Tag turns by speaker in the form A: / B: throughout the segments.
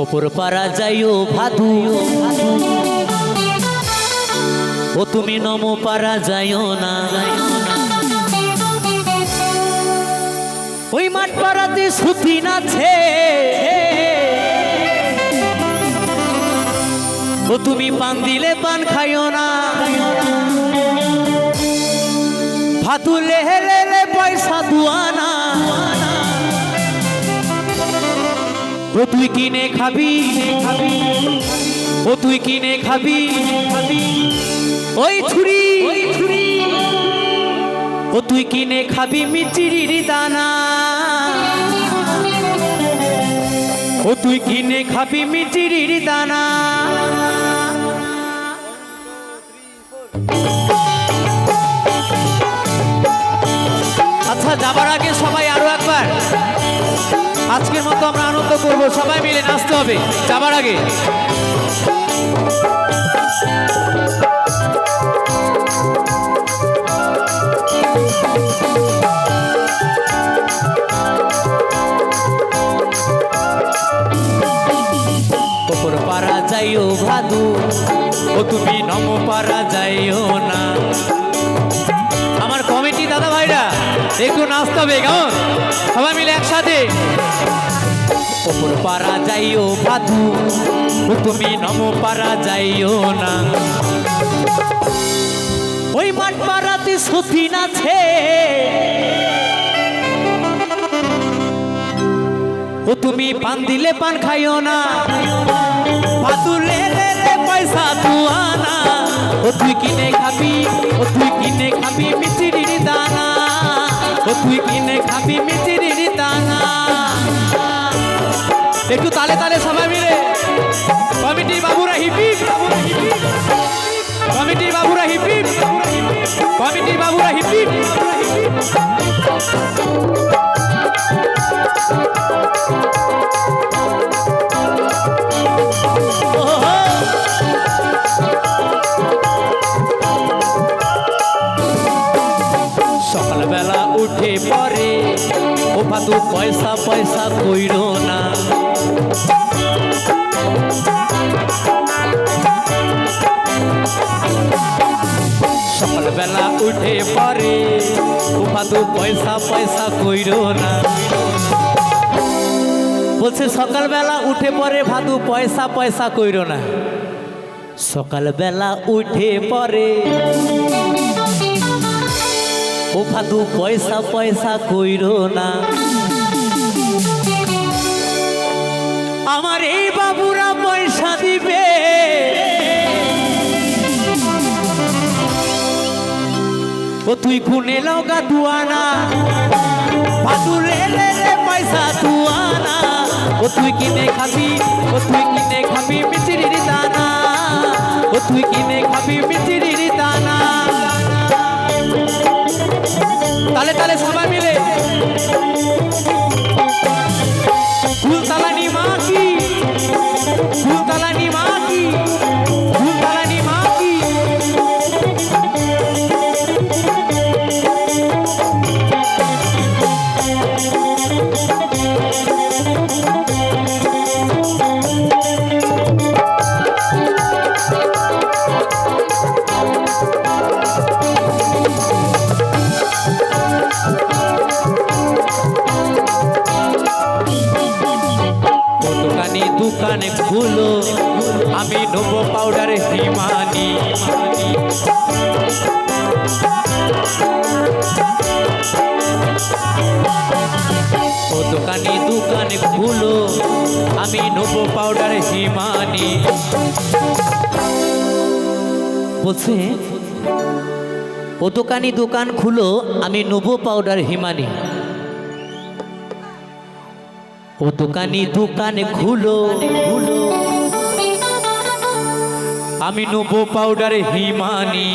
A: ওপর পাড়া যাইও ভাদু, ও তুমি নম পাড়া যাইও না। ওই মাঠ পাড়াতে সুতি নাছে, ও তুমি পান দিলে পান খাইও না। ভাদু লেহেলে পয়সা দুয়ানা, ও তুই কিনে খাবি, ও তুই কিনে খাবি ওই ছুরি, ও তুই কিনে খাবি মিচিরির দানা, ও তুই কিনে খাবি মিচিরির দানা। আচ্ছা, যাবার আগে সবাই আরো একবার আজকের মতো আমরা আনন্দ করব, সবাই মিলে নাচতে হবে যাবার আগে। ওপর পাড়া যাইও ভাদু, ও তুমি নম পাড়া যাইও না। আমার কমিটি দাদা ভাইরা একটু নাচতে হবে, কেমন? সবাই মিলে একসাথে। ওপর পাড়া যাইও ভাদু, ও তুমি নম পাড়া যাইও না। ওই মাঠ পাড়াতে সতী নাছে, ও তুমি পান দিলে পান খাইও না। ভাদু লেলে পয়সা দুয়ানা, ও তুই কিনে খাবি, ও তুই কিনে খাবি মিচিরির দানা, ও তুই কিনে খাবি মিচিরির দানা। একটু তালে তালে সবাই মিলে। কমিটির বাবুরা হিপি, কমিটির বাবুরা হিপি, কমিটির বাবুরা হিপি। সকালবেলা উঠে পরে ও ভাদু পয়সা পয়সা কইরো না। সকালবেলা উঠে পরে ও ভাদু পয়সা পয়সা কইরো না। বলছে সকালবেলা উঠে পরে ভাদু পয়সা পয়সা কইরো না। সকালবেলা উঠে পরে ও ভাদু পয়সা পয়সা কইরো না। আমার এই বাবুরা পয়সা দিবে, ও তুই খুনে লগা দুয়ানা। ভাদু লেলে পয়সা দুয়ানা, ও তুই কিনে খাবি, ও তুই কিনে খাবি মিচিরির দানা, ও তুই কিনে খাবি মিচিরির দানা। তালে তালে সবাই মিলে। ফুলতালানি মা কি, ফুলতালানি মা কি, ফুলতালানি মা কি। দোকানে খুলো আমি নেবো পাউডার হিমানি। ও দোকানে দোকানে খুলো আমি নেবো পাউডার হিমানি। বলছে ও দোকানি দোকান খুলো আমি নেবো পাউডার হিমানি। ও দোকানি দোকান খুলো আমি নেবো পাউডার হিমানি।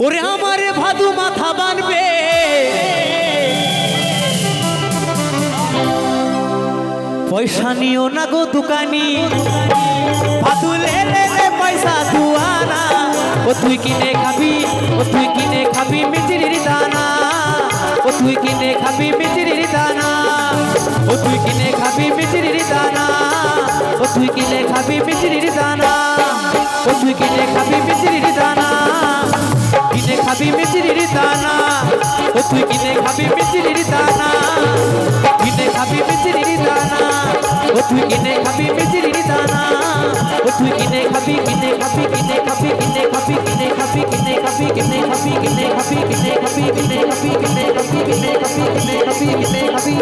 A: ওরে আমার ভাদু মাথা বানবে, পয়সা নিও না গো দোকানি। ভাদু লেলে পয়সা দুয়ানা, ও তুই কিনে খাবি, ও তুই কিনে খাবি মিচিরির দানা, ও ও তুই কিনে খাবি মিচিরির দানা ও তুই কিনে খাবি মিচিরির দানা ও তুই কিনে খাবি মিচিরির দানা ও তুই কিনে খাবি মিচিরির দানা কিনে খাবি মিচিরির দানা ও তুই কিনে খাবি মিচিরির দানা কিনে খাবি মিচিরির দানা ও তুই কিনে খাবি মিচিরির দানা ও তুই কিনে খাবি কিনে খাবি কিনে খাবি কিনে খাবি কিনে খাবি কিনে খাবি কিনে খাবি কিনে খাবি কিনে খাবি কিনে খাবি কিনে খাবি কিনে খাবি কিনে খাবি কিনে খাবি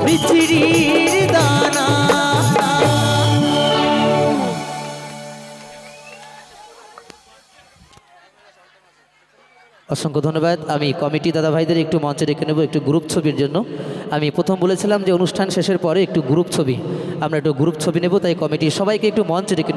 A: মিচিরির দানা। অসংখ্য ধন্যবাদ। আমি কমিটি দাদা ভাইদের একটু মঞ্চে রেখে নেব একটু গ্রুপ ছবির জন্য। আমি প্রথম বলেছিলাম যে অনুষ্ঠান শেষের পরে একটু গ্রুপ ছবি, আমরা একটু গ্রুপ ছবি নেব, তাই কমিটি সবাইকে একটু মঞ্চে রেখে